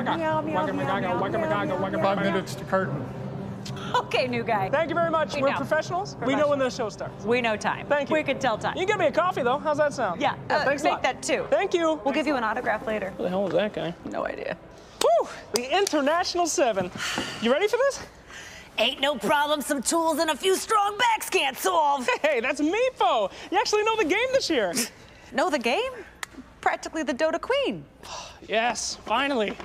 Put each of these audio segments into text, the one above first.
5 minutes to curtain. Okay, new guy. Thank you very much. We're professionals. We know when the show starts. We know time. Thank you. We can tell time. You can get me a coffee, though. How's that sound? Yeah, thanks a lot. make that too. Thank you. We'll give you an autograph later. Who the hell was that guy? No idea. Whew, the International 7. You ready for this? Ain't no problem some tools and a few strong backs can't solve. Hey, that's Meepo. You actually know the game this year. Know the game? Practically the Dota Queen. Yes, finally.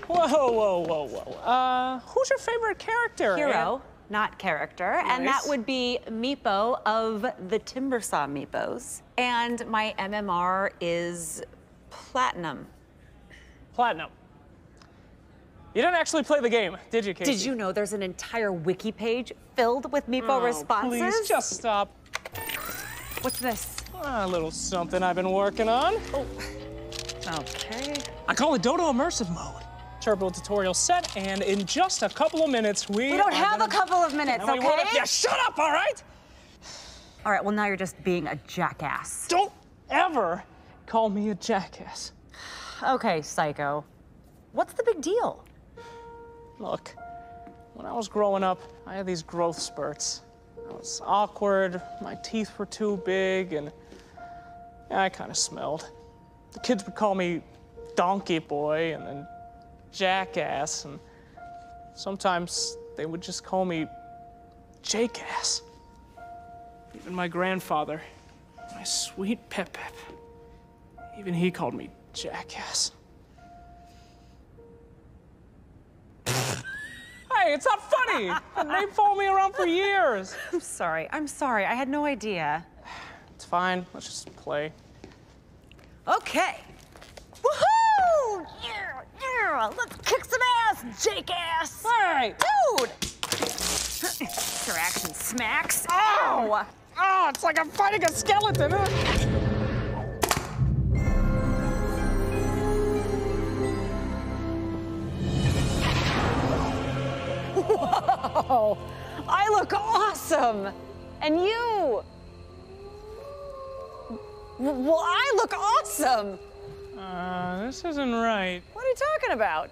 Whoa. Who's your favorite character? Hero, not character. Nice. And that would be Meepo of the Timbersaw Meepos. And my MMR is Platinum. Platinum. You didn't actually play the game, did you, Casey? Did you know there's an entire wiki page filled with Meepo responses? Please, just stop. What's this? A little something I've been working on. Oh. Okay. I call it Dota Immersive Mode. Turbo tutorial set, and in just a couple of minutes, we don't have a couple of minutes, okay? Yeah, shut up, all right? All right, well, now you're just being a jackass. Don't ever call me a jackass. Okay, psycho. What's the big deal? Look, when I was growing up, I had these growth spurts. I was awkward, my teeth were too big, and I kind of smelled. The kids would call me Donkey Boy and then Jackass, and sometimes they would just call me Jake-ass. Even my grandfather, my sweet Pep, even he called me Jackass. Hey, it's not funny. They followed me around for years. I'm sorry. I had no idea. It's fine. Let's just play. Okay. Woohoo! Yeah. Let's kick some ass, Jake-ass. All right. Dude! Your action smacks. Ow! Oh, it's like I'm fighting a skeleton. Whoa! I look awesome! And you? Well, I look awesome! This isn't right. What are you talking about?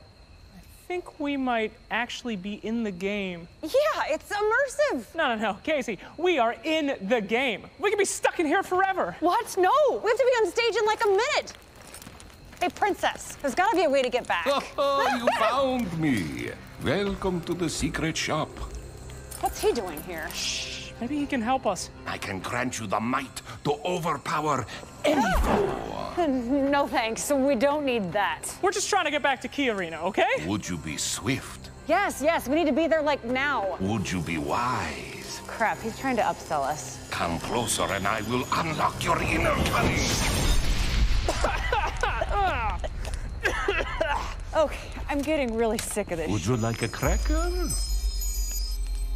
I think we might actually be in the game. Yeah, it's immersive. No, Casey, we are in the game. We could be stuck in here forever. What? No, we have to be on stage in like a minute. Hey, princess, there's gotta be a way to get back. Oh, you found me. Welcome to the secret shop. What's he doing here? Shh, maybe he can help us. I can grant you the might to overpower any foe. No thanks, we don't need that. We're just trying to get back to Key Arena, okay? Would you be swift? Yes, we need to be there like now. Would you be wise? Crap, he's trying to upsell us. Come closer and I will unlock your inner cunning. Okay, I'm getting really sick of this. Would you like a cracker?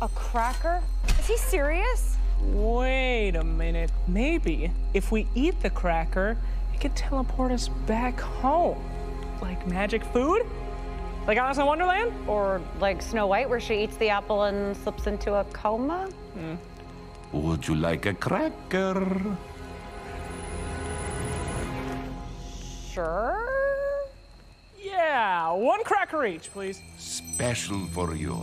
A cracker? Is he serious? Wait a minute. Maybe if we eat the cracker, it could teleport us back home. Like magic food? Like Alice in Wonderland? Or like Snow White, where she eats the apple and slips into a coma? Would you like a cracker? Sure. Yeah, one cracker each, please. Special for you.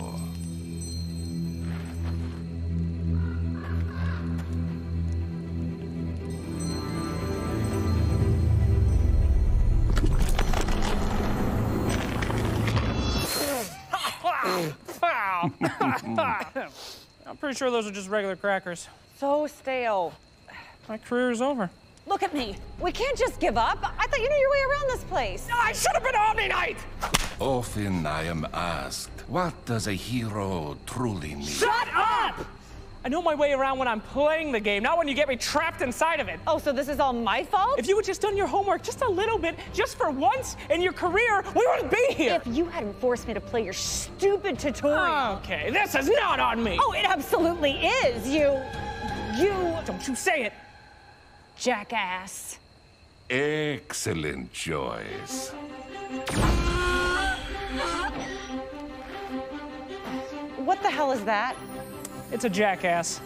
I'm pretty sure those are just regular crackers. So stale. My career's over. Look at me. We can't just give up. I thought you knew your way around this place. I should have been Omni Knight! Often I am asked, what does a hero truly need? Shut up! I know my way around when I'm playing the game, not when you get me trapped inside of it. Oh, so this is all my fault? If you had just done your homework just a little bit, just for once in your career, we wouldn't be here. If you hadn't forced me to play your stupid tutorial. Okay, this is not on me. Oh, it absolutely is. You... Don't you say it. Jackass. Excellent choice. What the hell is that? It's a jackass.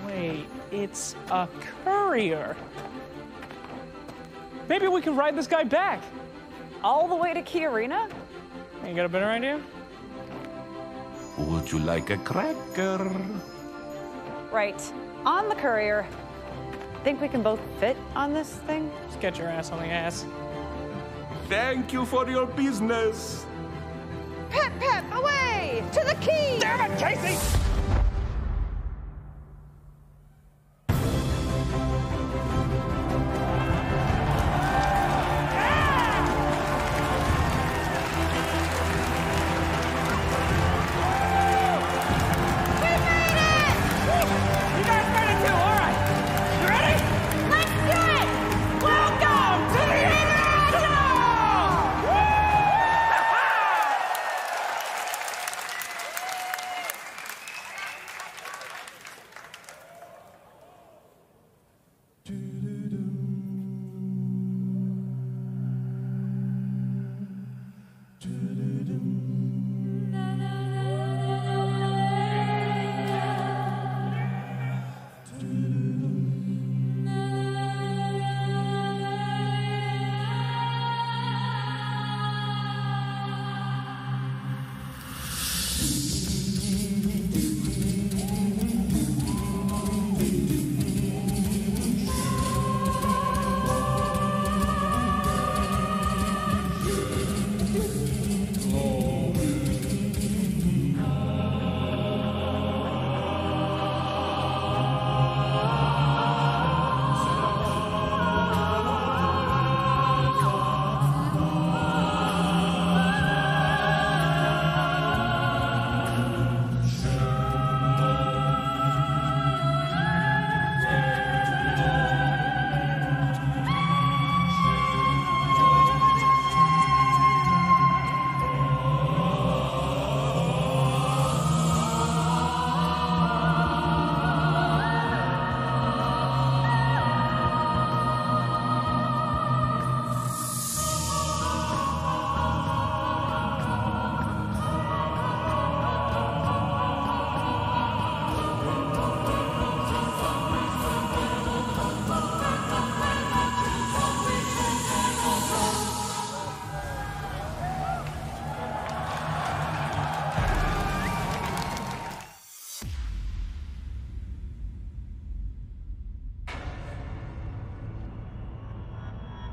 Wait, it's a courier. Maybe we can ride this guy back. all the way to Key Arena? You got a better idea? Would you like a cracker? Right. On the courier. Think we can both fit on this thing? Just get your ass on the ass. Thank you for your business. Pep, pep, away! To the key! Damn it, Casey!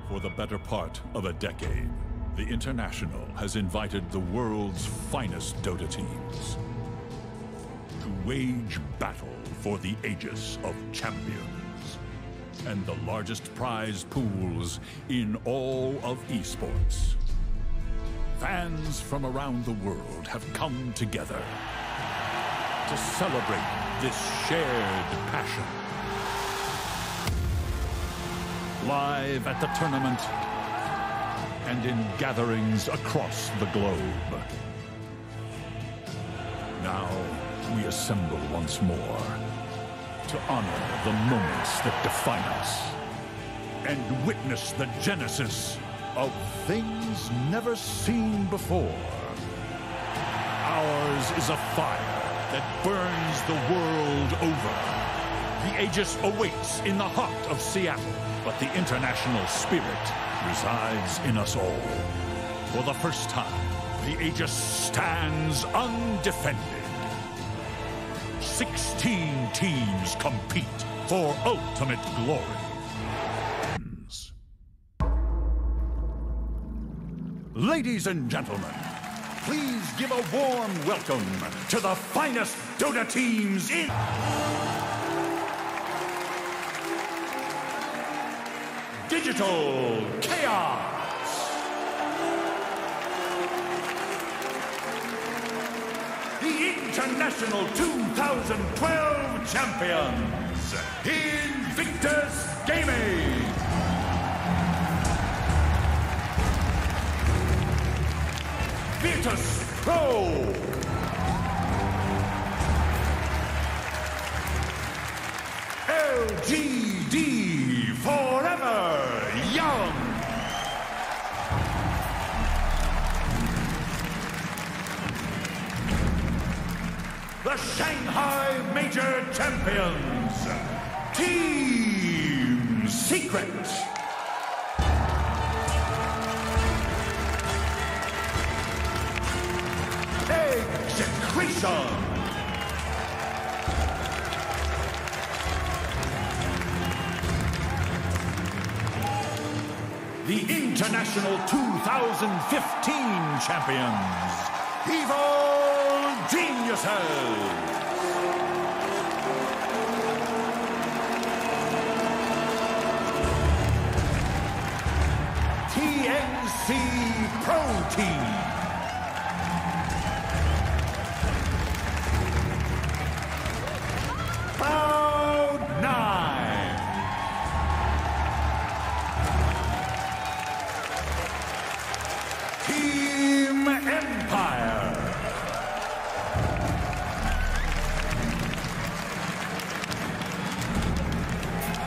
For the better part of a decade, the International has invited the world's finest Dota teams to wage battle for the Aegis of Champions and the largest prize pools in all of esports. Fans from around the world have come together to celebrate this shared passion. Live at the tournament and in gatherings across the globe. Now we assemble once more to honor the moments that define us and witness the genesis of things never seen before. Ours is a fire that burns the world over. The Aegis awaits in the heart of Seattle, but the international spirit resides in us all. For the first time, the Aegis stands undefended. 16 teams compete for ultimate glory. Ladies and gentlemen, please give a warm welcome to the finest Dota teams in... Digital Chaos! The International 2012 champions, Invictus Gaming! Virtus Pro! LGD Forever Young! The Shanghai Major Champions, Team Secret! The International 2015 champions, Evil Geniuses. TNC Pro Team. Cloud 9. Team Empire.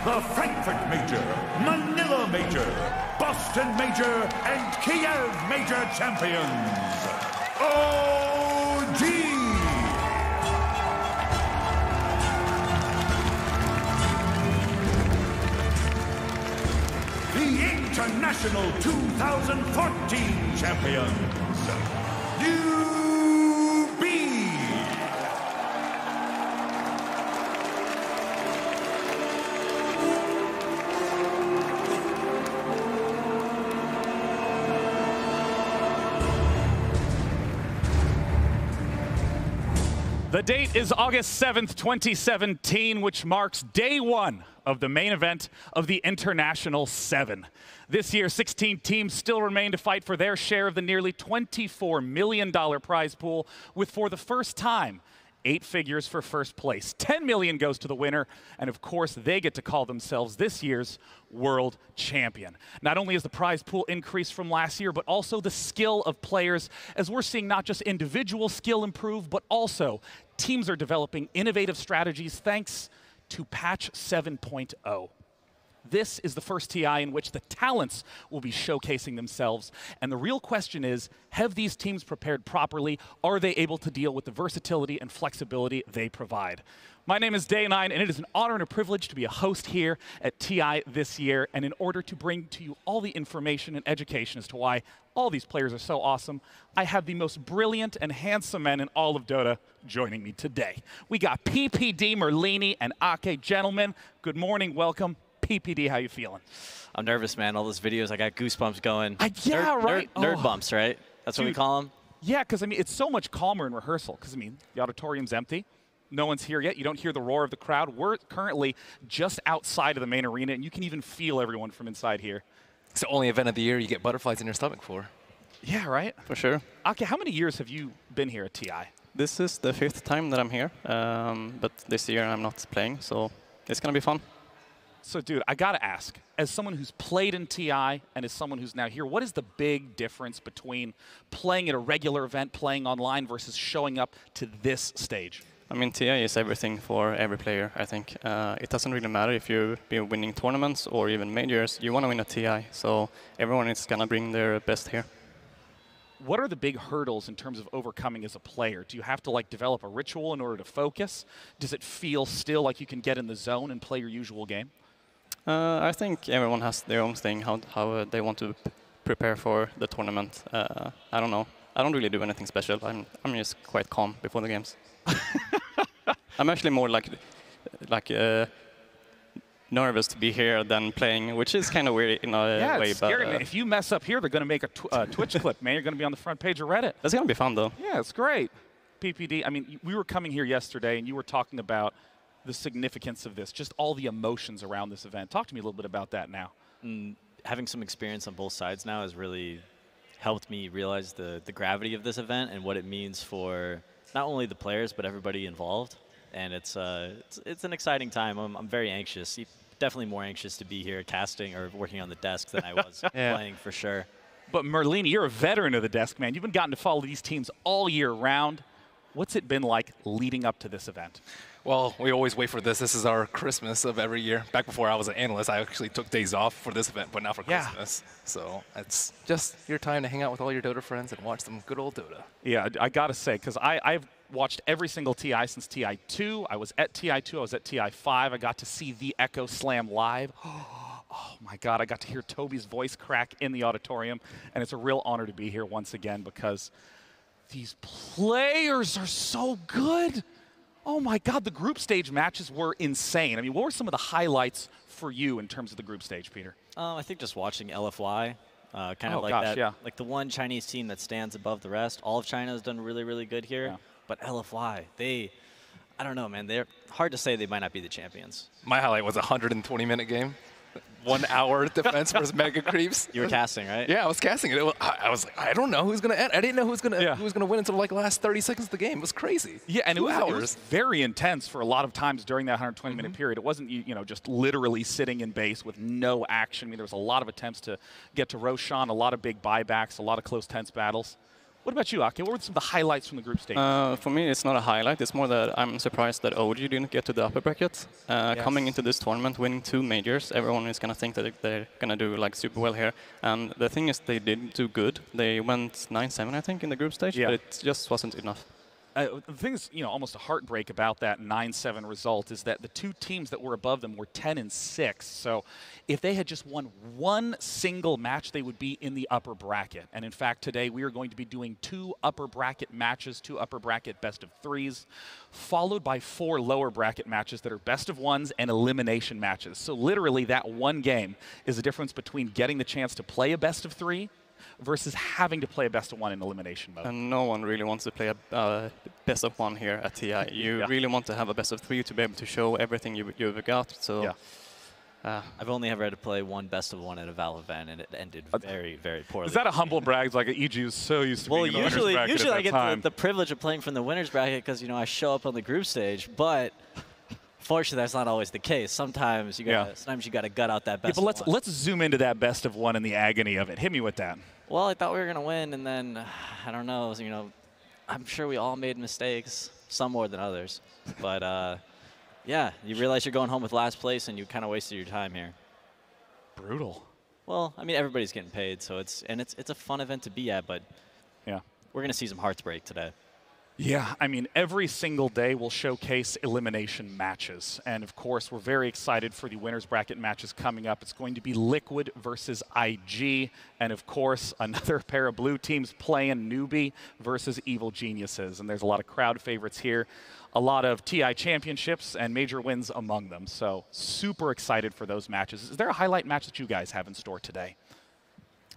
The Frankfurt Major, Manila Major, Boston Major, and Kiev Major champions. OG. The International 2014 champions, UB. The date is August 7th, 2017, which marks day one of the main event of the International 7. This year, 16 teams still remain to fight for their share of the nearly $24 million prize pool, with, for the first time, 8 figures for first place. $10 million goes to the winner, and of course, they get to call themselves this year's world champion. Not only has the prize pool increased from last year, but also the skill of players, as we're seeing not just individual skill improve, but also teams are developing innovative strategies thanks to patch 7.0. This is the first TI in which the talents will be showcasing themselves. And the real question is, have these teams prepared properly? Are they able to deal with the versatility and flexibility they provide? My name is Day9, and it is an honor and a privilege to be a host here at TI this year. And in order to bring to you all the information and education as to why all these players are so awesome, I have the most brilliant and handsome men in all of Dota joining me today. We got PPD, Merlini, and Ake. Gentlemen, good morning, welcome. PPD, how you feeling? I'm nervous, man. All those videos, I got goosebumps going. Yeah, right. Nerd bumps, right? That's Dude, what we call them? Yeah, because, I mean, it's so much calmer in rehearsal. Because, I mean, the auditorium's empty. No one's here yet. You don't hear the roar of the crowd. We're currently just outside of the main arena, and you can even feel everyone from inside here. It's the only event of the year you get butterflies in your stomach for. Yeah, right? For sure. Okay, how many years have you been here at TI? This is the 5th time that I'm here, but this year I'm not playing, so it's going to be fun. So, dude, I got to ask, as someone who's played in TI and as someone who's now here, what is the big difference between playing at a regular event, playing online, versus showing up to this stage? I mean, TI is everything for every player, I think. It doesn't really matter if you've been winning tournaments or even majors. You want to win a TI, so everyone is going to bring their best here. What are the big hurdles in terms of overcoming as a player? Do you have to like develop a ritual in order to focus? Does it feel still like you can get in the zone and play your usual game? I think everyone has their own thing, how they want to prepare for the tournament. I don't know. I don't really do anything special. I'm just quite calm before the games. I'm actually more like nervous to be here than playing, which is kind of weird in a way. Yeah, it's scary, man. If you mess up here, they're going to make a Twitch clip, man. You're going to be on the front page of Reddit. That's going to be fun, though. Yeah, it's great. PPD, I mean, we were coming here yesterday, and you were talking about the significance of this, just all the emotions around this event. Talk to me a little bit about that now. Having some experience on both sides now has really helped me realize the gravity of this event and what it means for not only the players, but everybody involved. And it's an exciting time. I'm very anxious, definitely more anxious to be here casting or working on the desk than I was playing, for sure. But Merlini, you're a veteran of the desk, man. You've been gotten to follow these teams all year round. What's it been like leading up to this event? Well, we always wait for this. This is our Christmas of every year. Back before I was an analyst, I actually took days off for this event, but not for Christmas. So it's just your time to hang out with all your Dota friends and watch some good old Dota. Yeah, I got to say, because I've watched every single TI since TI2. I was at TI2. I was at TI5. I got to see the Echo Slam live. Oh, my God. I got to hear Toby's voice crack in the auditorium, and it's a real honor to be here once again because These players are so good. Oh my God, the group stage matches were insane. I mean, what were some of the highlights for you in terms of the group stage, Peter? I think just watching LFY, kind of like that, yeah. like the one Chinese team that stands above the rest. All of China has done really, really good here, but LFY, I don't know, man. They're hard to say they might not be the champions. My highlight was a 120-minute game. 1 hour defense versus Mega Creeps. You were casting, right? Yeah, I was casting it. I was like, I don't know who's gonna end. I didn't know who was gonna win until like the last 30 seconds of the game. It was crazy. Yeah, and it was very intense for a lot of times during that 120-minute period. It wasn't just literally sitting in base with no action. I mean, there was a lot of attempts to get to Roshan, a lot of big buybacks, a lot of close, tense battles. What about you, Aki? What were some of the highlights from the group stage? For me, it's not a highlight. It's more that I'm surprised that OG didn't get to the upper bracket. Coming into this tournament, winning 2 majors, everyone is going to think that they're going to do like super well here. And the thing is, they didn't do good. They went 9-7, I think, in the group stage, but it just wasn't enough. The thing is, almost a heartbreak about that 9-7 result is that the 2 teams that were above them were 10-6. So if they had just won 1 single match, they would be in the upper bracket. And in fact, today we are going to be doing 2 upper bracket matches, 2 upper bracket best of 3s, followed by 4 lower bracket matches that are best of 1s and elimination matches. So literally that one game is the difference between getting the chance to play a best of 3 versus having to play a best of 1 in elimination mode. And no one really wants to play a best of 1 here at TI. You really want to have a best of 3 to be able to show everything you've got. So I've only ever had to play 1 best of 1 at a Valve event, and it ended very, very poorly. Is that a humble brag? Like EG is so used to being in the winners bracket usually at that I get the privilege of playing from the winners bracket because I show up on the group stage, but fortunately that's not always the case. Sometimes you got to gut out that best. Yeah, but let's zoom into that best of 1 and the agony of it. Hit me with that. Well, I thought we were going to win, and then, I don't know, I'm sure we all made mistakes, some more than others. But, yeah, you realize you're going home with last place, and you kind of wasted your time here. Brutal. Well, I mean, everybody's getting paid, so it's a fun event to be at, but we're going to see some hearts break today. Yeah, I mean, every single day will showcase elimination matches. And, of course, we're very excited for the winners bracket matches coming up. It's going to be Liquid versus IG. And, of course, another pair of blue teams playing Newbie versus Evil Geniuses. And there's a lot of crowd favorites here, a lot of TI championships and major wins among them. So super excited for those matches. Is there a highlight match that you guys have in store today?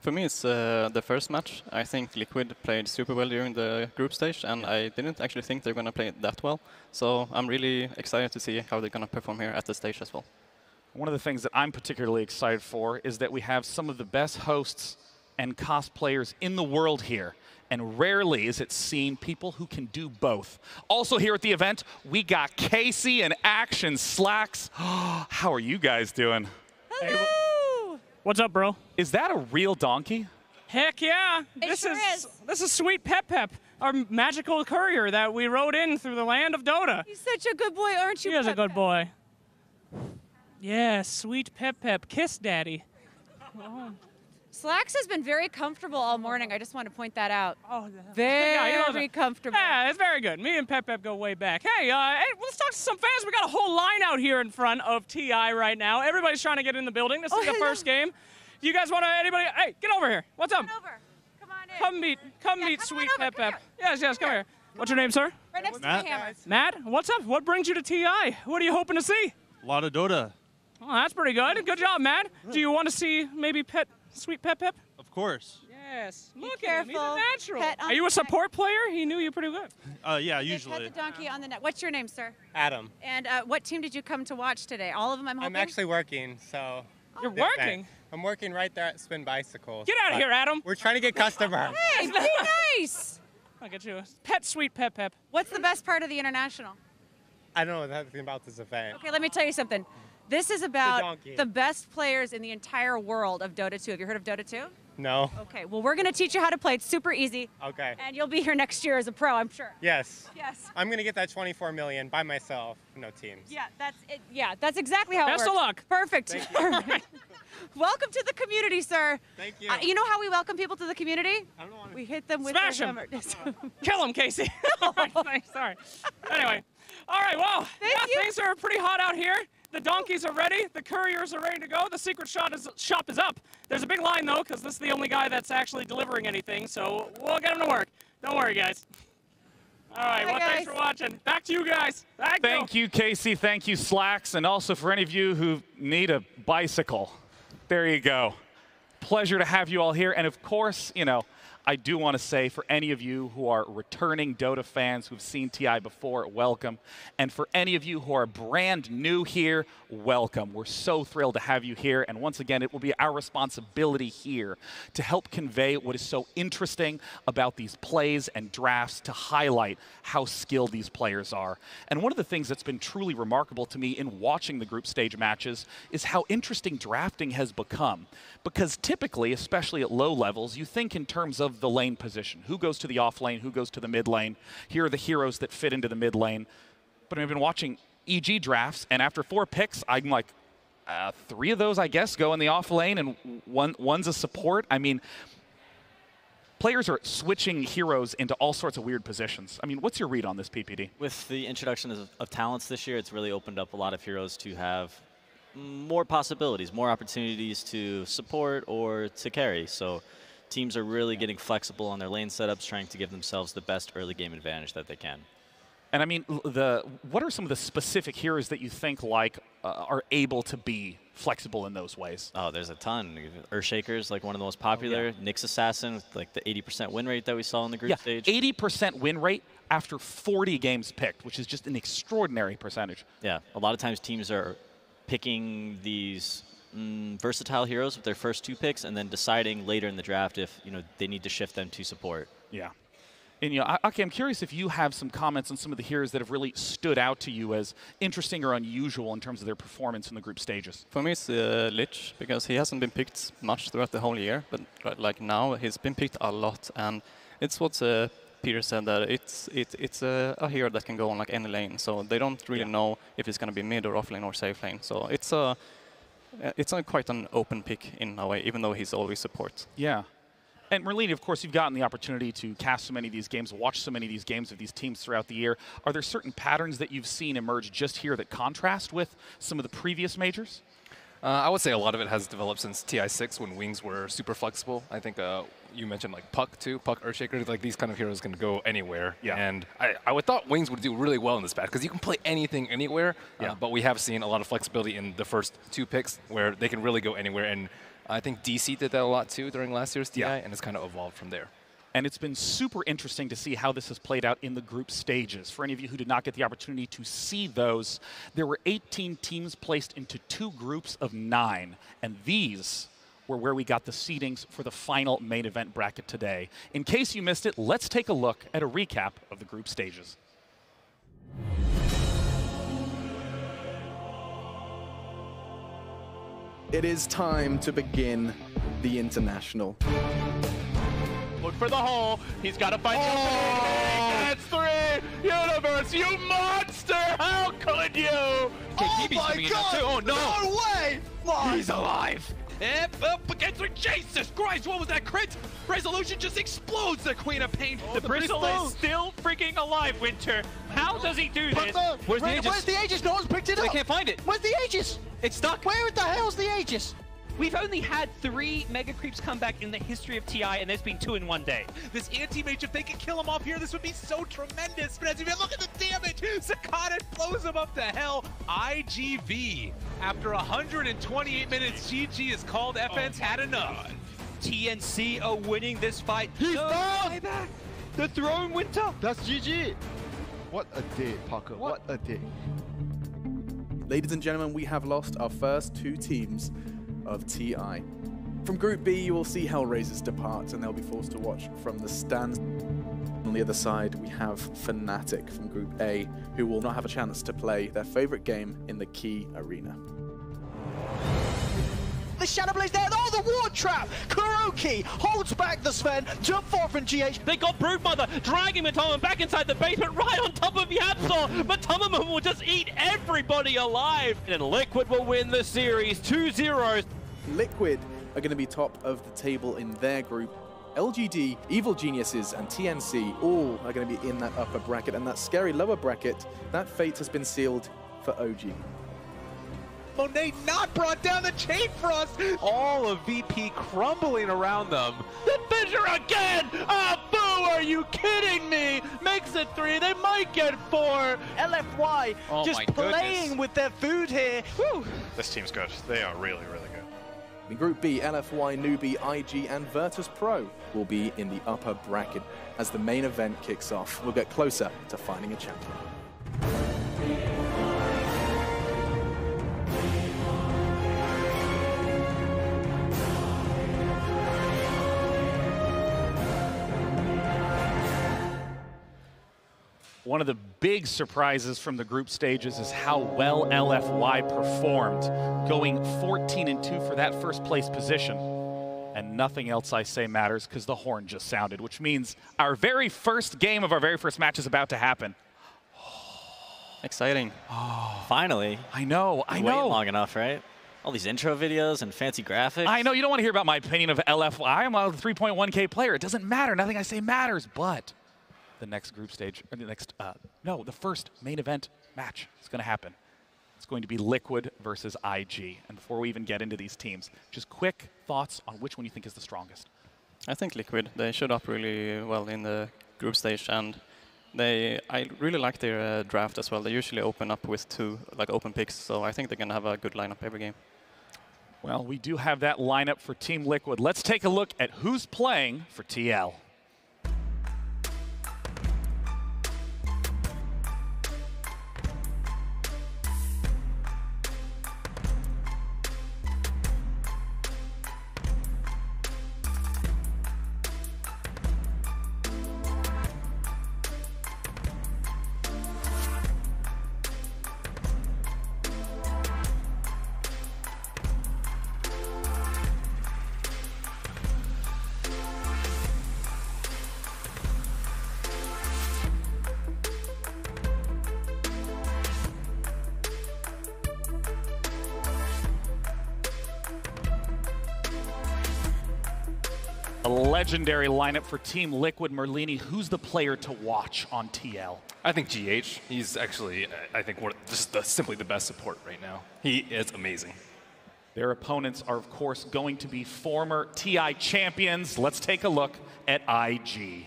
For me, it's the first match. I think Liquid played super well during the group stage, and I didn't actually think they're going to play it that well. So I'm really excited to see how they're going to perform here at the stage as well. One of the things that I'm particularly excited for is that we have some of the best hosts and cosplayers in the world here. And rarely is it seen people who can do both. Also here at the event, we got Casey and Action Slacks. How are you guys doing? Hello! Hey, what's up, bro? Is that a real donkey? Heck yeah! This is Sweet Pep Pep, our magical courier that we rode in through the land of Dota. He's such a good boy, aren't you? He is a good boy. Yeah, Sweet Pep Pep, kiss daddy. Oh. Slacks has been very comfortable all morning. I just want to point that out. Oh, very comfortable. Yeah, it's very good. Me and Pep Pep go way back. Hey, let's talk to some fans. We got a whole line out here in front of TI right now. Everybody's trying to get in the building. This is the first game. You guys want to, anybody? Hey, get over here. What's up? Come over. Come on in. Come meet Sweet Pep Pep. Yes, come here. What's your name, sir? Right next to the hammer. Matt, what's up? What brings you to TI? What are you hoping to see? A lot of Dota. Oh, that's pretty good. Good job, Matt. Do you want to see maybe Sweet Pep Pep? Of course. Yes. Be Look careful. at him. He's a natural. Are you a support player? He knew you pretty good. Yeah, usually. Pet the donkey on the net. What's your name, sir? Adam. And what team did you come to watch today? All of them, I'm hoping? I'm actually working, so. You're working? I'm working right there at Spin Bicycle. Get out of here, Adam. We're trying to get customers. Hey, be nice. I'll get you a Sweet Pep Pep. What's the best part of the International? I don't know anything about this event. Okay, let me tell you something. This is about the best players in the entire world of Dota 2. Have you heard of Dota 2? No. Okay, well, we're going to teach you how to play. It's super easy. Okay. And you'll be here next year as a pro, I'm sure. Yes. Yes. I'm going to get that 24 million by myself, no teams. Yeah, that's it. Yeah, that's exactly how it works. Best of luck. Perfect. Thank you. Welcome to the community, sir. Thank you. You know how we welcome people to the community? I don't want to. We hit them with Smash the him. hammer. Kill him, Casey. All right, thanks. Sorry. Anyway. All right, well, things are pretty hot out here. The donkeys are ready. The couriers are ready to go. The secret shop is up. There's a big line, though, because this is the only guy that's actually delivering anything, so we'll get him to work. Don't worry, guys. All right, well, thanks for watching. Back to you guys. Thank you, Casey. Thank you, Slacks. And also for any of you who need a bicycle, there you go. Pleasure to have you all here. And of course, you know, I do want to say for any of you who are returning Dota fans who've seen TI before, welcome. And for any of you who are brand new here, welcome. We're so thrilled to have you here. And once again, it will be our responsibility here to help convey what is so interesting about these plays and drafts, to highlight how skilled these players are. And one of the things that's been truly remarkable to me in watching the group stage matches is how interesting drafting has become. Because typically, especially at low levels, you think in terms of the lane position. Who goes to the off lane? Who goes to the mid lane? Here are the heroes that fit into the mid lane. But I've been watching EG drafts, and after 4 picks, I'm like, 3 of those, I guess, go in the off lane, and one's a support. I mean, players are switching heroes into all sorts of weird positions. I mean, what's your read on this, PPD? With the introduction of talents this year, it's really opened up a lot of heroes to have more possibilities, more opportunities to support or to carry. So teams are really getting flexible on their lane setups, trying to give themselves the best early game advantage that they can. And I mean, what are some of the specific heroes that you think like are able to be flexible in those ways? Oh, there's a ton. Earthshaker's like one of the most popular. Oh, yeah. Nyx Assassin with like the 80% win rate that we saw in the group stage. 80% win rate after 40 games picked, which is just an extraordinary percentage. Yeah, a lot of times teams are picking these versatile heroes with their first 2 picks and then deciding later in the draft if they need to shift them to support. Yeah. And okay, I'm curious if you have some comments on some of the heroes that have really stood out to you as interesting or unusual in terms of their performance in the group stages. For me, it's Lich, because he hasn't been picked much throughout the whole year, but like now he's been picked a lot, and it's what Peter said, that it's a hero that can go on like any lane, so they don't really know if it's going to be mid or off lane or safe lane. So it's quite an open pick in a way, even though he's always support. Yeah. And Merlini, of course, you've gotten the opportunity to cast so many of these games, watch so many of these games of these teams throughout the year. Are there certain patterns that you've seen emerge just here that contrast with some of the previous majors? I would say a lot of it has developed since TI6 when wings were super flexible. I think you mentioned like Puck too, Puck Earthshaker, like these kind of heroes can go anywhere. Yeah. And I would thought wings would do really well in this patch because you can play anything anywhere. Yeah. But we have seen a lot of flexibility in the first 2 picks where they can really go anywhere. And I think DC did that a lot too during last year's TI, and it's kind of evolved from there. And it's been super interesting to see how this has played out in the group stages. For any of you who did not get the opportunity to see those, there were 18 teams placed into 2 groups of 9. And these were where we got the seedings for the final main event bracket today. In case you missed it, let's take a look at a recap of the group stages. It is time to begin the International. Look for the hole. He's got to find the opening. That's 3. Universe, you monster! How could you? Oh my God! Oh no! No way! Fuck. He's alive. Up against her. Jesus Christ! What was that crit? Resolution just explodes. The Queen of Pain. The Bristle is still freaking alive, Winter. How does he do this? Where's the Aegis? No one's picked it up. They can't find it. Where's the Aegis? It's stuck. Where the hell's the Aegis? We've only had 3 Mega Creeps come back in the history of TI, and there's been 2 in one day. This anti-mage, if they could kill him off here, this would be so tremendous. But as you look at the damage, Sakata blows him up to hell. IGV. After 128 minutes, GG is called. FN's had enough. TNC are winning this fight. He's down! The throne, Winter. That's GG. What a day, Parker. What a day. Ladies and gentlemen, we have lost our first 2 teams of TI. From Group B, you will see Hellraisers depart, and they'll be forced to watch from the stands. On the other side, we have Fnatic from Group A, who will not have a chance to play their favorite game in the key arena. The Shadow Blaze there. Oh, the ward trap! Kuroki holds back the Sven. Jump forward from GH. They got Broodmother dragging Matoman back inside the basement, right on top of Yapsor. But Tomaman will just eat everybody alive. And Liquid will win the series 2-0. Liquid are going to be top of the table in their group. LGD, Evil Geniuses, and TNC all are going to be in that upper bracket. And that scary lower bracket, that fate has been sealed for OG. Monet not brought down the chain frost. All of VP crumbling around them. The fissure again! Ah, boom! are you kidding me? Makes it 3, they might get 4. LFY just playing with their food here. Woo. This team's good. They are really, really good. In Group B, LFY, Newbie, IG, and Virtus Pro will be in the upper bracket. As the main event kicks off, we'll get closer to finding a champion. One of the big surprises from the group stages is how well LFY performed, going 14-2 for that first place position. And nothing else I say matters because the horn just sounded, which means our very first game of our very first match is about to happen. Exciting. Oh, finally. I know, I know. Waiting long enough, right? All these intro videos and fancy graphics. I know, you don't want to hear about my opinion of LFY. I'm a 3.1K player. It doesn't matter. Nothing I say matters, but the next group stage, or the next, no, the first main event match is going to happen. It's going to be Liquid versus IG. And before we even get into these teams, just quick thoughts on which one you think is the strongest. I think Liquid. They showed up really well in the group stage, and I really like their draft as well. They usually open up with 2 open picks, so I think they're going to have a good lineup every game. Well, we do have that lineup for Team Liquid. Let's take a look at who's playing for TL. A legendary lineup for Team Liquid. Merlini, who's the player to watch on TL? I think GH. He's actually, I think, simply the best support right now. He is amazing. Their opponents are, of course, going to be former TI champions. Let's take a look at IG.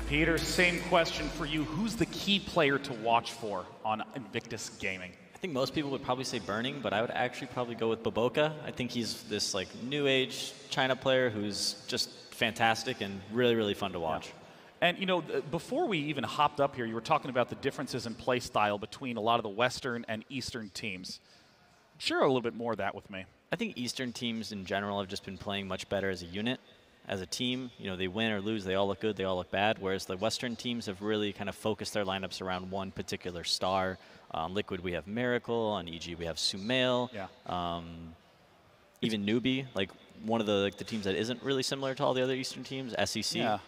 Peter, same question for you. Who's the key player to watch for on Invictus Gaming? I think most people would probably say Burning, but I would actually probably go with Baboka. I think he's this new age China player who's just fantastic and really, really fun to watch. Yeah. And you know, before we even hopped up here, you were talking about the differences in play style between a lot of the Western and Eastern teams. Share a little bit more of that with me. I think Eastern teams in general have just been playing much better as a unit. As a team, you know, they win or lose, they all look good, they all look bad, whereas the Western teams have really kind of focused their lineups around one particular star. On Liquid, we have Miracle. On EG, we have Sumail. Yeah. Even Newbie, like one of the teams that isn't really similar to all the other Eastern teams, SEC. Yeah.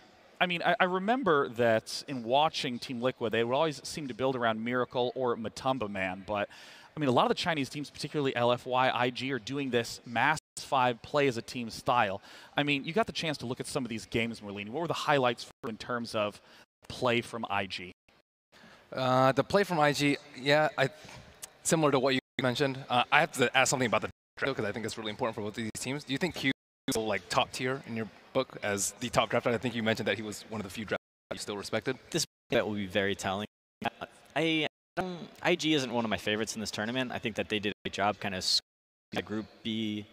I mean, I remember that in watching Team Liquid, they would always seem to build around Miracle or Matumba Man, but I mean, a lot of the Chinese teams, particularly LFY, IG, are doing this mass 5 play as a team style. I mean, you got the chance to look at some of these games, Merlini. What were the highlights in terms of play from IG? The play from IG, yeah, similar to what you mentioned. I have to ask something about the draft because I think it's really important for both of these teams. Do you think Q is top tier in your book as the top drafter? I think you mentioned that he was one of the few drafters you still respected. This bet will be very telling. IG isn't one of my favorites in this tournament. I think that they did a great job kind of the Group B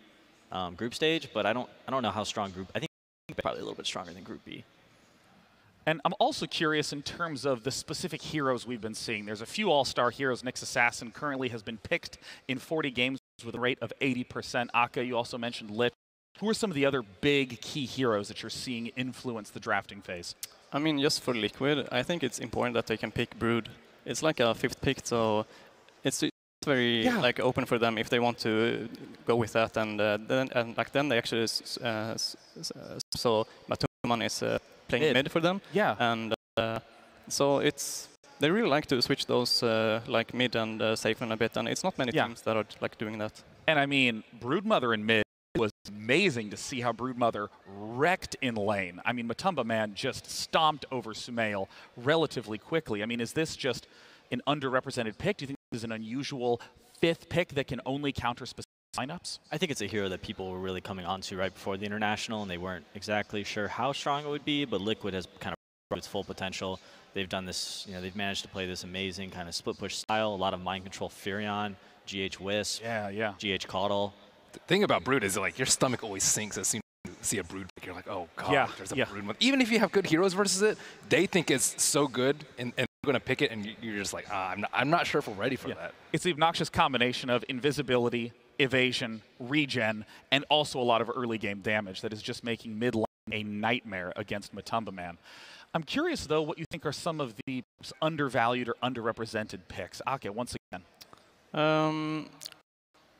group stage, but I don't know how strong Group. I think they're probably a little bit stronger than Group B. And I'm also curious in terms of the specific heroes we've been seeing. There's a few all-star heroes. Nyx Assassin currently has been picked in 40 games with a rate of 80%. Aka, you also mentioned Lich. Who are some of the other big key heroes that you're seeing influence the drafting phase? I mean, just for Liquid, I think it's important that they can pick Brood. It's like a 5th pick, so it's very like open for them if they want to go with that, and then they actually so Matuman is playing mid for them. Yeah. And so they really like to switch those like mid and safe a bit, and it's not many teams that are like doing that. And I mean, Broodmother in mid was amazing to see how Broodmother wrecked in lane. I mean, Matumba Man just stomped over Sumail relatively quickly. I mean, is this just an underrepresented pick? Do you think this is an unusual 5th pick that can only counter specific lineups? I think it's a hero that people were really coming onto right before the International, and they weren't exactly sure how strong it would be, but Liquid has kind of proved its full potential. They've done this, they've managed to play this amazing kind of split push style, a lot of mind control Furion, GH Wisp, GH Caudle. The thing about Brood is like your stomach always sinks as soon as you see a Brood pick. You're like, oh god, there's a Brood one. Even if you have good heroes versus it, they think it's so good and they're going to pick it, and you're just like, I'm not sure if we're ready for that. It's the obnoxious combination of invisibility, evasion, regen, and also a lot of early game damage that is just making mid lane a nightmare against Matumba Man. I'm curious, though, what you think are some of the undervalued or underrepresented picks. Ake, once again.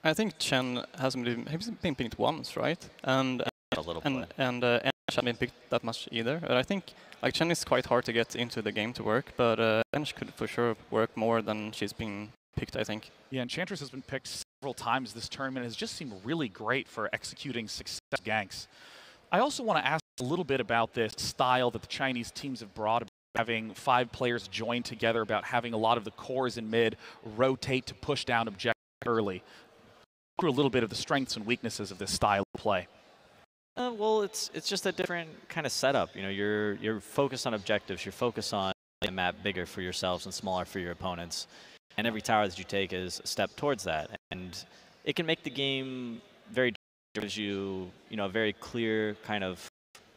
I think Chen hasn't been picked once, right? And a little and hasn't been picked that much either. But I think like Chen is quite hard to get into the game to work, but Ench could for sure work more than she's been picked, I think. Yeah, Enchantress has been picked several times this tournament. Has just seemed really great for executing success ganks. I also want to ask a little bit about this style that the Chinese teams have brought, about having 5 players join together, about having a lot of the cores in mid rotate to push down objectives early. Through a little bit of the strengths and weaknesses of this style of play. Well, it's just a different kind of setup. You're focused on objectives. You're focused on making the map bigger for yourselves and smaller for your opponents. And every tower that you take is a step towards that. And it can make the game very different. It gives you, a very clear kind of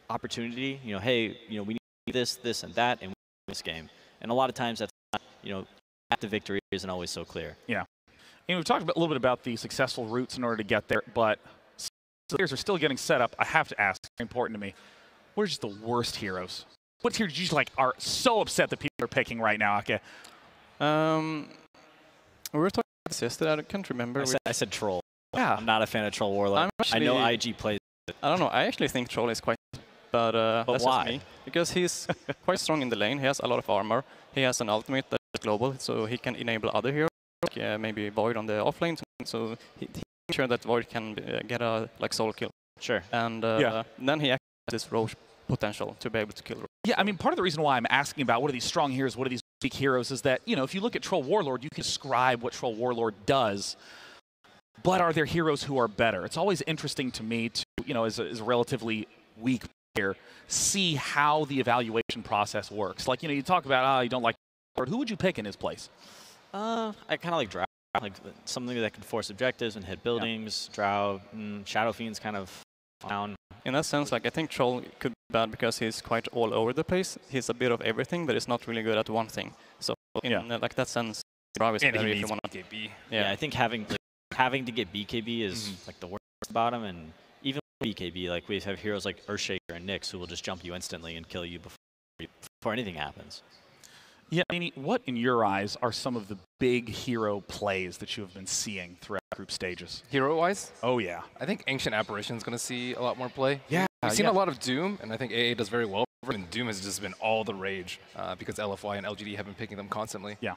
opportunity. Hey, we need this, and that, and we win this game. And a lot of times that's not, at the victory isn't always so clear. Yeah. And we've talked a little bit about the successful routes in order to get there, but players are still getting set up. I have to ask, it's very important to me, what are just the worst heroes? What heroes you are so upset that people are picking right now, Ake? We were talking about this yesterday. I can't remember. I said Troll. Yeah. I'm not a fan of Troll Warlock. I know IG plays it. I don't know. I actually think Troll is quite good, but that's why? just me. Because he's quite strong in the lane. He has a lot of armor. He has an ultimate that is global, so he can enable other heroes. Maybe Void on the offlane, so he makes sure that Void can get a soul kill. Sure. And then he actually has this Roche potential to be able to kill Roche. Yeah, I mean, part of the reason why I'm asking about what are these strong heroes, what are these weak heroes, is that, if you look at Troll Warlord, you can describe what Troll Warlord does, but are there heroes who are better? It's always interesting to me to, as a relatively weak player, see how the evaluation process works. Like, you talk about, you don't like Warlord. Who would you pick in his place? I kind of like Drow, like something that can force objectives and hit buildings. Drow, Shadow Fiend's kind of down. In that sense, I think Troll could be bad because he's quite all over the place. He's a bit of everything, but he's not really good at one thing. So in that sense, Drow is better if you want to get B. Yeah, I think having to get BKB is the worst about him, and even BKB, we have heroes like Earthshaker and Nyx who will just jump you instantly and kill you before anything happens. Yeah, Nini, what in your eyes are some of the big hero plays that you have been seeing throughout group stages? Hero-wise? Oh, yeah. I think Ancient Apparition is going to see a lot more play. Yeah. We've seen a lot of Doom, and I think AA does very well. And Doom has just been all the rage because LFY and LGD have been picking them constantly. Yeah.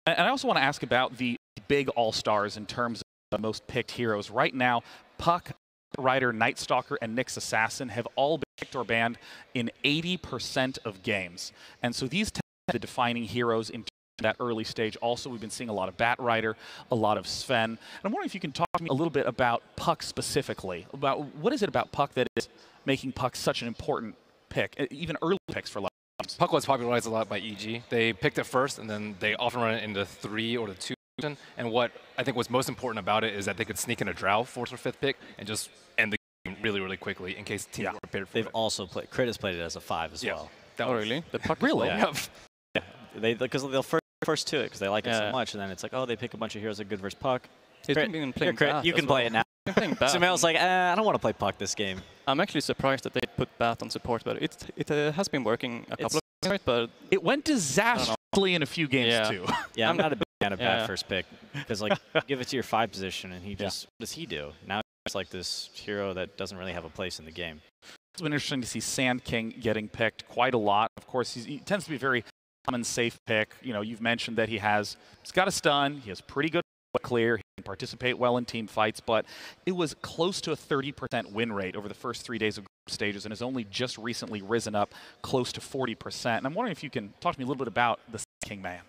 And I also want to ask about the big all-stars in terms of the most picked heroes. Right now, Puck, Rider, Night Stalker, and Nyx Assassin have all been picked or banned in 80% of games. And so these the defining heroes in that early stage. Also, we've been seeing a lot of Bat Rider, a lot of Sven. And I'm wondering if you can talk to me a little bit about Puck specifically. About what is it about Puck that is making Puck such an important pick, even early picks for a lot of teams? Puck was popularized a lot by EG. They picked it first, and then they often run it into 3 or the 2. And what I think was most important about it is that they could sneak in a Drow 4th or 5th pick and just end the game really, really quickly in case teams weren't prepared for it. They've also played, Crit has played it as a 5 as well. Oh, really? The Puck really? Yeah. Because they'll first to it because they like it so much, and then it's like, oh, they pick a bunch of heroes that are good versus Puck. He's been playing Bat you can play it now. Sumail's like, I don't want to play Puck this game. I'm actually surprised that they put Bat on support, but it has been working a couple of times, but it went disastrously in a few games too. Yeah, I'm not a big had a bad first pick. Because, like, give it to your 5 position, and he just, what does he do? Now he's like this hero that doesn't really have a place in the game. It's been interesting to see Sand King getting picked quite a lot. Of course, he tends to be a very common, safe pick. You know, you've mentioned that he's got a stun. He has pretty good clear. He can participate well in team fights, but it was close to a 30% win rate over the first 3 days of group stages and has only just recently risen up close to 40%. And I'm wondering if you can talk to me a little bit about the Sand King man.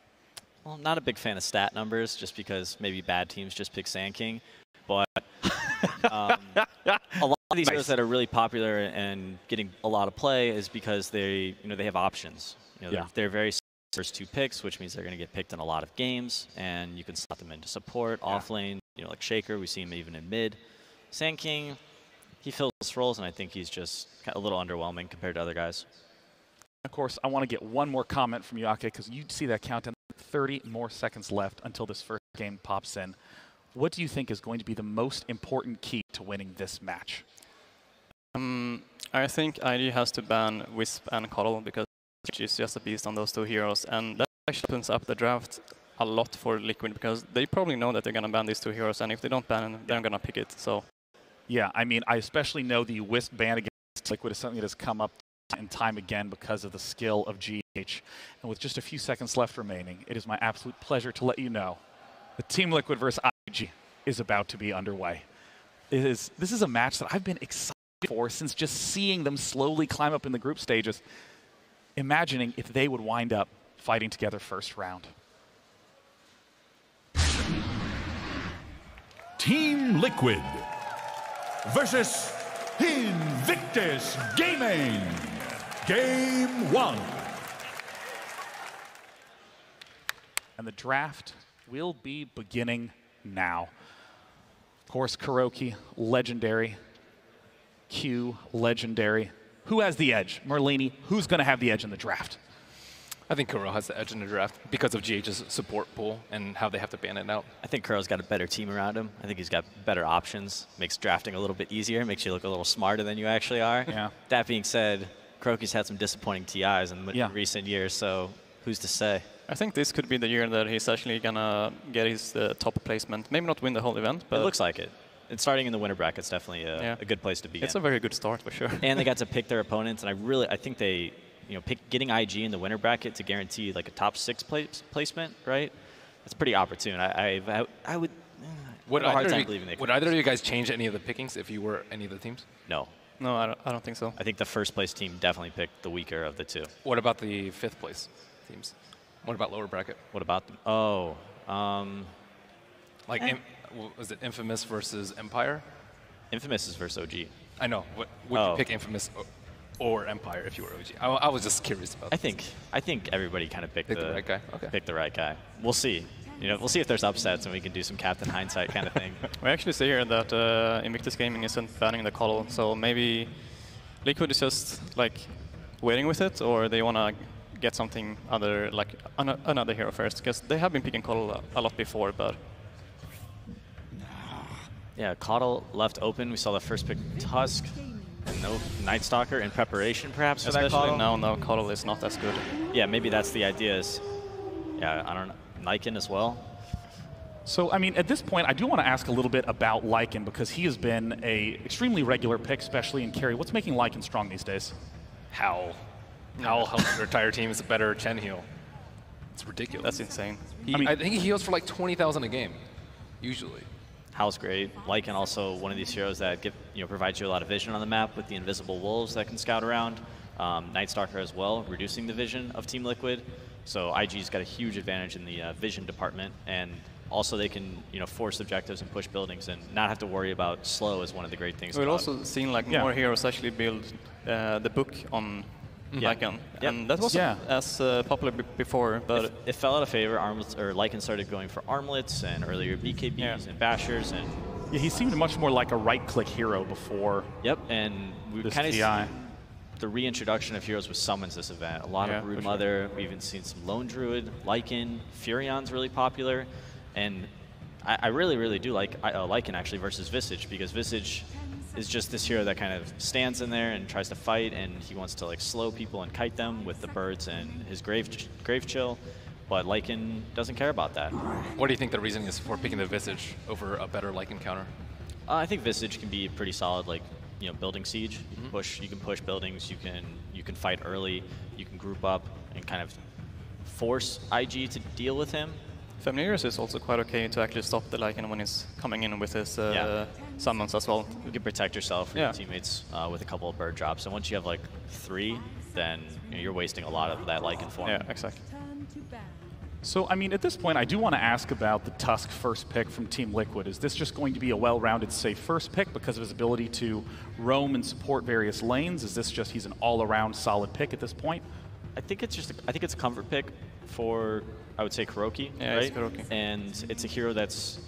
Well, I'm not a big fan of stat numbers just because maybe bad teams just pick Sand King, but a lot of these heroes that are really popular and getting a lot of play is because they have options. You know, they're very first 2 picks, which means they're going to get picked in a lot of games, and you can slot them into support, off lane, like Shaker. We see him even in mid. Sand King, he fills roles, and I think he's just a little underwhelming compared to other guys. Of course, I want to get one more comment from you, Ake, because you see that countdown. 30 more seconds left until this first game pops in. What do you think is going to be the most important key to winning this match? I think IG has to ban Wisp and Coddle because she's just a beast on those 2 heroes, and that actually opens up the draft a lot for Liquid because they probably know that they're going to ban these 2 heroes, and if they don't ban them, they're going to pick it. So, yeah, I mean, I especially know the Wisp ban against Liquid is something that has come up time and time again because of the skill of GH. And with just a few seconds left remaining, it is my absolute pleasure to let you know that Team Liquid versus IG is about to be underway. This is a match that I've been excited for since just seeing them slowly climb up in the group stages, imagining if they would wind up fighting together first round. Team Liquid versus Invictus Gaming. Game 1. And the draft will be beginning now. Of course, Kuroki, legendary. Q, legendary. Who has the edge? Merlini, who's going to have the edge in the draft? I think Kuro has the edge in the draft because of GH's support pool and how they have to ban it out. I think Kuro's got a better team around him. I think he's got better options. Makes drafting a little bit easier. Makes you look a little smarter than you actually are. Yeah. That being said, Kuroki's had some disappointing TIs in recent years, so who's to say? I think this could be the year that he's actually going to get his top placement. Maybe not win the whole event, but... It looks like it. And starting in the winner bracket is definitely a good place to begin. It's a very good start for sure. And they got to pick their opponents, and I think they, getting IG in the winner bracket to guarantee like a top 6 placement, right? That's pretty opportune. I would. Would have a hard either time of believing they would either of you guys change any of the pickings if you were any of the teams? No. No, I don't think so. I think the first place team definitely picked the weaker of the 2. What about the 5th place teams? What about lower bracket? What about them? Oh, like was it Infamous versus Empire? Infamous is versus OG. I know. Would you pick Infamous or Empire if you were OG? I was just curious about. I think everybody kind of picked the right guy. Okay. Picked the right guy. We'll see. We'll see if there's upsets and we can do some Captain Hindsight kind of thing. We actually see here that Invictus Gaming isn't banning the Coddle, so maybe Liquid is just like waiting with it, or they want to get something other, like another hero first, because they have been picking Coddle a lot before, but. Yeah, Coddle left open. We saw the first pick Tusk. And no Night Stalker in preparation, perhaps, for that Coddle? No, Coddle is not as good. Yeah, maybe that's the idea. Yeah, I don't know. Lycan as well. So, I mean, at this point, I do want to ask a little bit about Lycan because he has been an extremely regular pick, especially in carry. What's making Lycan strong these days? Howl helps your entire team is a better Chen heal. It's ridiculous. That's insane. I think he heals for like 20,000 a game, usually. Howl's great. Lycan also one of these heroes that provides you a lot of vision on the map with the invisible wolves that can scout around. Night Stalker as well, reducing the vision of Team Liquid. So IG's got a huge advantage in the vision department, and also they can force objectives and push buildings and not have to worry about slow is one of the great things. We've also seen like more heroes actually build the book on Lycan, and that wasn't as popular before, but it fell out of favor. Lycan started going for armlets and earlier BKBs and bashers, and he seemed much more like a right-click hero before. Yep, and we kind of see the reintroduction of heroes with summons this event. A lot of Brood Mother. We've even seen some Lone Druid, Lycan, Furion's really popular, and I really, really do like Lycan actually versus Visage, because Visage is just this hero that kind of stands in there and tries to fight, and he wants to like slow people and kite them with the birds and his grave chill. but Lycan doesn't care about that. What do you think the reasoning is for picking the Visage over a better Lycan counter? I think Visage can be pretty solid, like, you know, building siege. You can push buildings. You can fight early. You can group up and kind of force IG to deal with him. Femniris is also quite okay to actually stop the Lycan when he's coming in with his summons as well. You can protect yourself from your teammates with a couple of bird drops. And once you have like 3, then you're wasting a lot of that Lycan form. Yeah, exactly. So, I mean, at this point, I do want to ask about the Tusk first pick from Team Liquid. Is this just going to be a well-rounded, safe first pick because of his ability to roam and support various lanes? Is this just he's an all-around solid pick at this point? I think it's just I think it's a comfort pick for, I would say, KuroKy, right? It's KuroKy. And it's a hero that's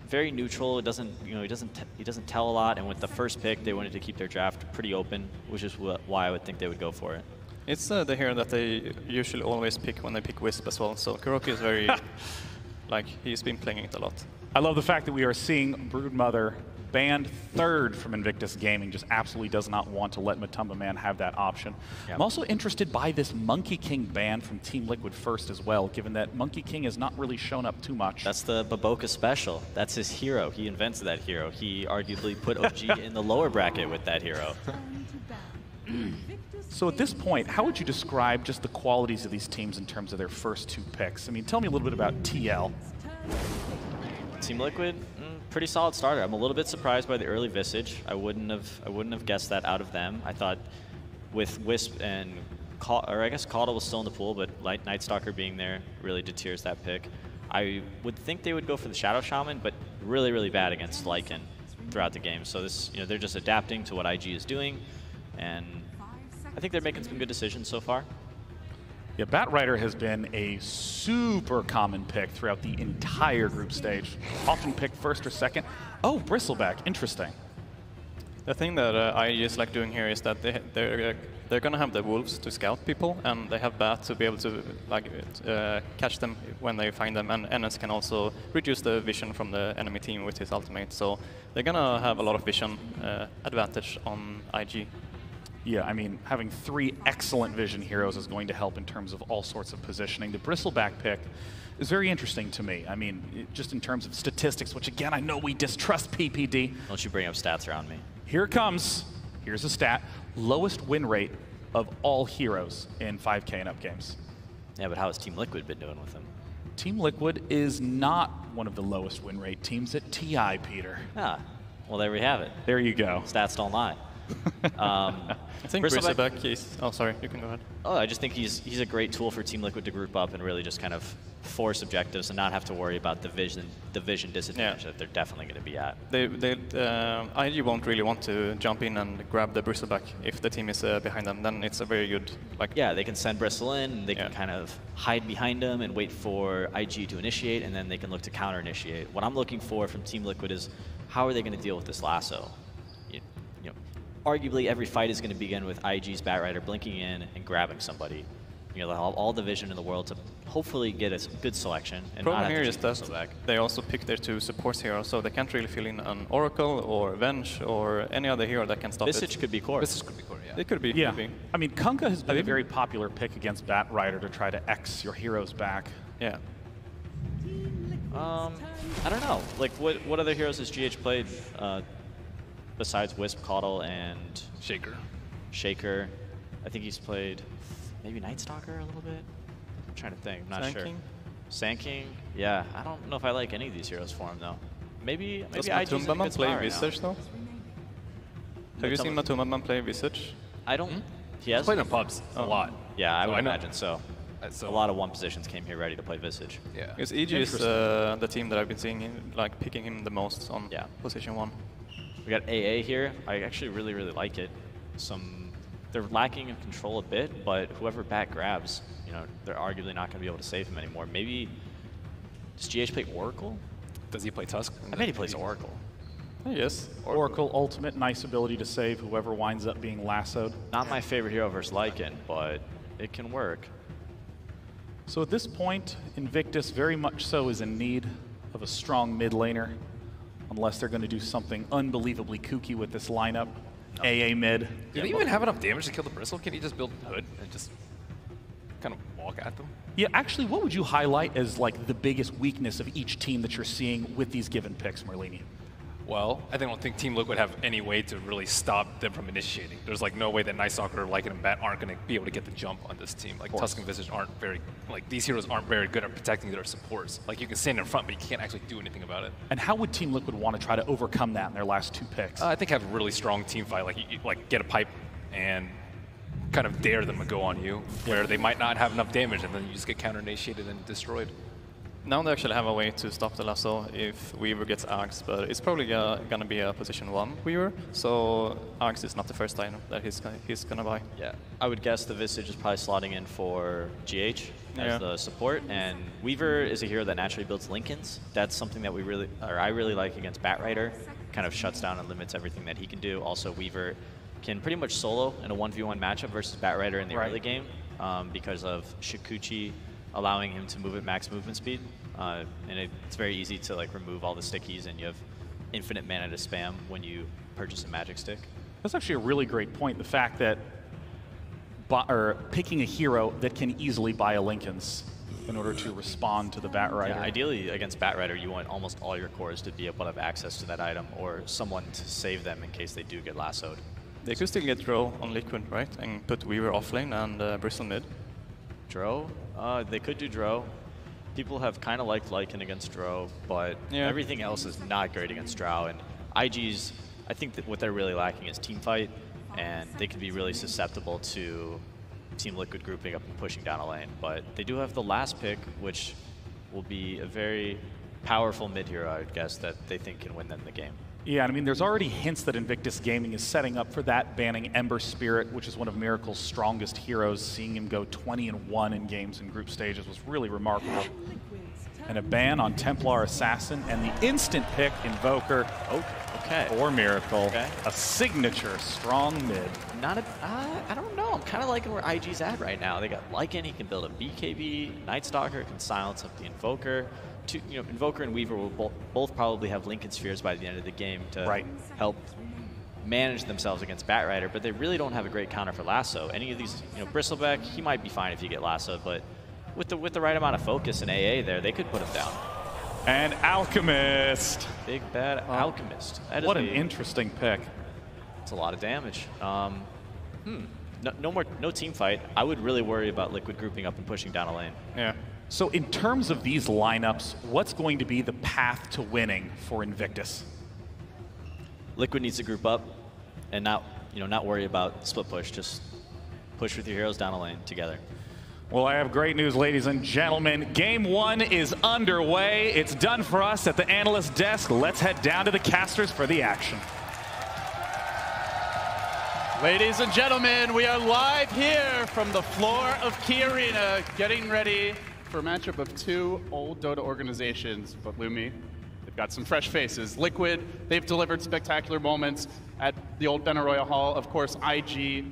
very neutral. It doesn't, you know, he doesn't tell a lot. And with the first pick, they wanted to keep their draft pretty open, which is why I would think they would go for it. It's the hero that they usually always pick when they pick Wisp as well. So KuroKy is very, like, he's been playing it a lot. I love the fact that we are seeing Broodmother banned 3rd from Invictus Gaming, just absolutely does not want to let Matumba Man have that option. Yep. I'm also interested by this Monkey King ban from Team Liquid first as well, given that Monkey King has not really shown up too much. That's the Baboka special. That's his hero. He invented that hero. He arguably put OG in the lower bracket with that hero. So at this point, how would you describe just the qualities of these teams in terms of their first 2 picks? I mean, tell me a little bit about TL. Team Liquid, pretty solid starter. I'm a little bit surprised by the early Visage. I wouldn't have guessed that out of them. I thought with Wisp and I guess Caudle was still in the pool, but Night Stalker being there really deters that pick. I would think they would go for the Shadow Shaman, but really, really bad against Lycan throughout the game. So this, you know, they're just adapting to what IG is doing, and I think they're making some good decisions so far. Yeah, Batrider has been a super common pick throughout the entire group stage. Often picked first or second. Oh, Bristleback, interesting. The thing that IG is like doing here is that they're gonna have the wolves to scout people, and they have Bat to be able to like catch them when they find them, and NS can also reduce the vision from the enemy team with his ultimate. So they're gonna have a lot of vision advantage on IG. Yeah, I mean, having 3 excellent vision heroes is going to help in terms of all sorts of positioning. The Bristleback pick is very interesting to me. I mean, just in terms of statistics, which again, I know we distrust PPD. Don't you bring up stats around me. Here it comes. Here's a stat. Lowest win rate of all heroes in 5K and up games. Yeah, but how has Team Liquid been doing with them? Team Liquid is not one of the lowest win rate teams at TI, Peter. Ah, well, there we have it. There you go. Stats don't lie. I think Bristleback is... Oh, sorry, you can go ahead. Oh, I just think he's a great tool for Team Liquid to group up and really just kind of force objectives and not have to worry about the vision disadvantage that they're definitely going to be at. IG won't really want to jump in and grab the Bristleback if the team is behind them. Then it's a very good... Yeah, they can send Bristle in, and they can kind of hide behind them and wait for IG to initiate, and then they can look to counter-initiate. What I'm looking for from Team Liquid is how are they going to deal with this lasso? You know, arguably every fight is going to begin with IG's Batrider blinking in and grabbing somebody. You know, they'll have all the vision in the world to hopefully get a good selection. And problem here is that they also pick their 2 support heroes, so they can't really fill in an Oracle or Venge or any other hero that can stop Visage it. could be core. Visage could be core, yeah. It could be. Yeah. Could be. I mean, Kunkka has been a very popular pick against Batrider to try to X your heroes back. Yeah. I don't know. Like, what other heroes has GH played besides Wisp, Caudle, and Shaker? Shaker. I think he's played maybe Night Stalker a little bit. I'm trying to think. I'm not sure. Sand King. Yeah, I don't know if I like any of these heroes for him though. Maybe Does IG's in a Matumba Man good play spot right Visage now. though? Have you seen Matumba Man play Visage? I don't. He has He's played in pubs a lot. Yeah, I So would I know. imagine so. A lot of 1 positions came here ready to play Visage. Yeah. Because EG is the team that I've been seeing like picking him the most on position 1. We got AA here. I actually really, really like it. They're lacking in control a bit, but whoever Bat grabs, you know, they're arguably not going to be able to save him anymore. Maybe does GH play Oracle? Does he play Tusk? I bet he plays Oracle. Yes. Oracle ultimate, nice ability to save whoever winds up being lassoed. Not my favorite hero versus Lycan, but it can work. So at this point, Invictus very much so is in need of a strong mid laner, unless they're going to do something unbelievably kooky with this lineup. AA mid. Do they even have enough damage to kill the Bristle? Can he just build Hood and just kind of walk at them. Yeah, actually, what would you highlight as like the biggest weakness of each team that you're seeing with these given picks, Merlini? Well, I don't think Team Liquid have any way to really stop them from initiating. There's like no way that Night Stalker, Lycan, and Bat aren't going to be able to get the jump on this team. Like Tusk and Visage aren't very, like these heroes aren't very good at protecting their supports. Like you can stand in front, but you can't actually do anything about it. And how would Team Liquid want to try to overcome that in their last 2 picks? I think have a really strong team fight. Like you like get a pipe and kind of dare them to go on you, where they might not have enough damage, and then you just get counter-initiated and destroyed. Now they actually have a way to stop the lasso if Weaver gets Aghs, but it's probably going to be a position 1 Weaver, so Aghs is not the first item that he's going to buy. Yeah, I would guess the Visage is probably slotting in for GH as the support, and Weaver is a hero that naturally builds Lincolns. That's something that I really like against Batrider. Kind of shuts down and limits everything that he can do. Also, Weaver can pretty much solo in a 1v1 matchup versus Batrider in the early game because of Shikuchi allowing him to move at max movement speed. And it's very easy to like remove all the stickies, and you have infinite mana to spam when you purchase a magic stick. That's actually a really great point. The fact that picking a hero that can easily buy a Lincoln's in order to respond to the Batrider. Yeah, ideally against Batrider, you want almost all your cores to be able to have access to that item, or someone to save them in case they do get lassoed. They could still get Drow on Liquid, right? And put Weaver offlane and Bristle mid. Drow? They could do Drow. People have kind of liked Lycan against Drow, but everything else is not great against Drow. And IGs, I think that what they're really lacking is team fight, and they can be really susceptible to Team Liquid grouping up and pushing down a lane. But they do have the last pick, which will be a very powerful mid hero, I would guess, that they think can win them the game. Yeah, and I mean, there's already hints that Invictus Gaming is setting up for that, banning Ember Spirit, which is one of Miracle's strongest heroes. Seeing him go 20-1 in games in group stages was really remarkable. And a ban on Templar Assassin, and the instant pick Invoker for Miracle. A signature strong mid. I don't know. I'm kind of liking where IG's at right now. They got Lycan, he can build a BKB. Night Stalker can silence up the Invoker. Invoker and Weaver will both probably have Lincoln Spheres by the end of the game to help manage themselves against Batrider, but they really don't have a great counter for Lasso. Any of these, Bristleback, he might be fine if you get Lassoed, but with the right amount of focus and AA there, they could put him down. And Alchemist. Big bad Alchemist. What an interesting pick. It's a lot of damage. No team fight. I would really worry about Liquid grouping up and pushing down a lane. Yeah. So in terms of these lineups, what's going to be the path to winning for Invictus? Liquid needs to group up and not worry about split push. Just push with your heroes down a lane together. Well, I have great news, ladies and gentlemen. Game 1 is underway. It's done for us at the analyst desk. Let's head down to the casters for the action. Ladies and gentlemen, we are live here from the floor of Key Arena, getting ready for a matchup of 2 old Dota organizations, but Lumi, they've got some fresh faces. Liquid, they've delivered spectacular moments at the old Benaroya Hall. Of course, IG,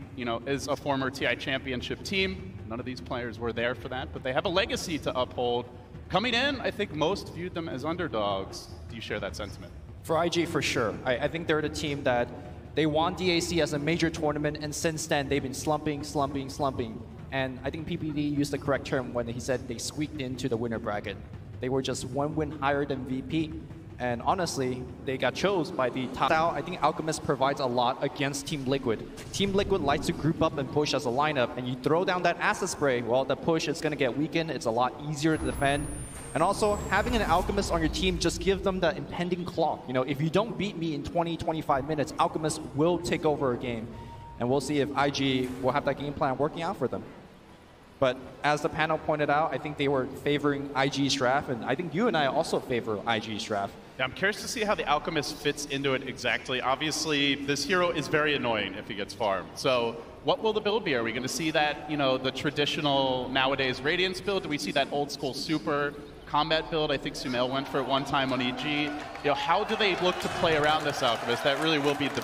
is a former TI championship team. None of these players were there for that, but they have a legacy to uphold. Coming in, I think most viewed them as underdogs. Do you share that sentiment? For IG, for sure. I think they're the team that they won DAC as a major tournament, and since then, they've been slumping. And I think PPD used the correct term when he said they squeaked into the winner bracket. They were just 1 win higher than VP. And honestly, they got chosen by the top. I think Alchemist provides a lot against Team Liquid. Team Liquid likes to group up and push as a lineup, and you throw down that acid spray, well, the push is going to get weakened. It's a lot easier to defend. And also, having an Alchemist on your team just gives them the impending clock. If you don't beat me in 20, 25 minutes, Alchemist will take over a game. And we'll see if IG will have that game plan working out for them. But as the panel pointed out, I think they were favoring IG's draft, and I think you and I also favor IG's draft. Yeah, I'm curious to see how the Alchemist fits into it exactly. Obviously, this hero is very annoying if he gets farmed. So what will the build be? Are we going to see that, the traditional nowadays Radiance build? Do we see that old school super combat build? I think Sumail went for it one time on EG. How do they look to play around this Alchemist? That really will be the